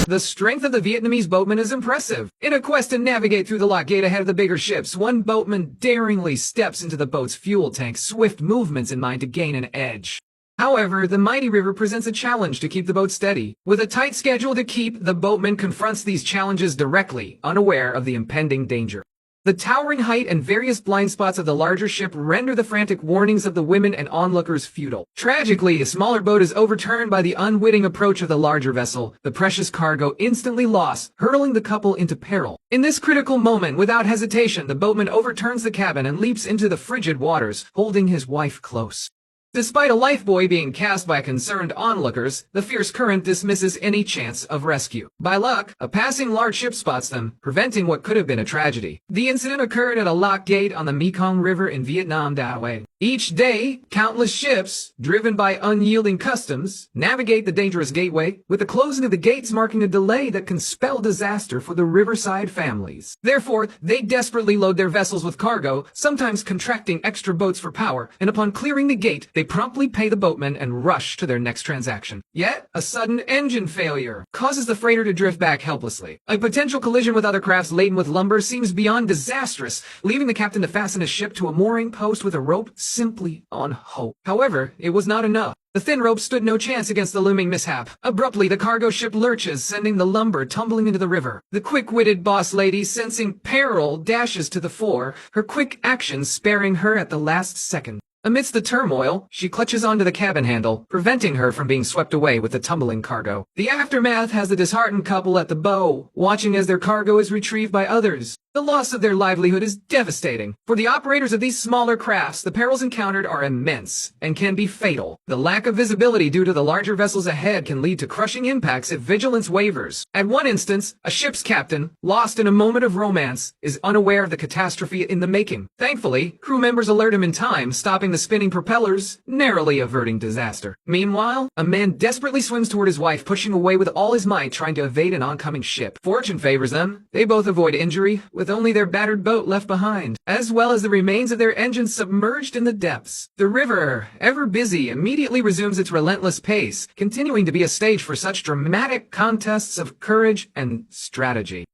The strength of the Vietnamese boatmen is impressive. In a quest to navigate through the lock gate ahead of the bigger ships, one boatman daringly steps into the boat's fuel tank, swift movements in mind to gain an edge. However, the mighty river presents a challenge to keep the boat steady. With a tight schedule to keep, the boatman confronts these challenges directly, unaware of the impending danger. The towering height and various blind spots of the larger ship render the frantic warnings of the women and onlookers futile. Tragically, a smaller boat is overturned by the unwitting approach of the larger vessel, the precious cargo instantly lost, hurtling the couple into peril. In this critical moment, without hesitation, the boatman overturns the cabin and leaps into the frigid waters, holding his wife close. Despite a lifebuoy being cast by concerned onlookers, the fierce current dismisses any chance of rescue. By luck, a passing large ship spots them, preventing what could have been a tragedy. The incident occurred at a lock gate on the Mekong River in Vietnam, Dawei. Each day, countless ships, driven by unyielding customs, navigate the dangerous gateway, with the closing of the gates marking a delay that can spell disaster for the riverside families. Therefore, they desperately load their vessels with cargo, sometimes contracting extra boats for power, and upon clearing the gate, they promptly pay the boatmen and rush to their next transaction. Yet, a sudden engine failure causes the freighter to drift back helplessly. A potential collision with other crafts laden with lumber seems beyond disastrous, leaving the captain to fasten his ship to a mooring post with a rope simply on hope. However, it was not enough. The thin rope stood no chance against the looming mishap. Abruptly, the cargo ship lurches, sending the lumber tumbling into the river. The quick-witted boss lady, sensing peril, dashes to the fore, her quick actions sparing her at the last second. Amidst the turmoil, she clutches onto the cabin handle, preventing her from being swept away with the tumbling cargo. The aftermath has the disheartened couple at the bow, watching as their cargo is retrieved by others. The loss of their livelihood is devastating. For the operators of these smaller crafts, the perils encountered are immense and can be fatal. The lack of visibility due to the larger vessels ahead can lead to crushing impacts if vigilance wavers. At one instance, a ship's captain, lost in a moment of romance, is unaware of the catastrophe in the making. Thankfully, crew members alert him in time, stopping the spinning propellers, narrowly averting disaster. Meanwhile, a man desperately swims toward his wife, pushing away with all his might, trying to evade an oncoming ship. Fortune favors them. They both avoid injury, with only their battered boat left behind, as well as the remains of their engines submerged in the depths. The river, ever busy, immediately resumes its relentless pace, continuing to be a stage for such dramatic contests of courage and strategy.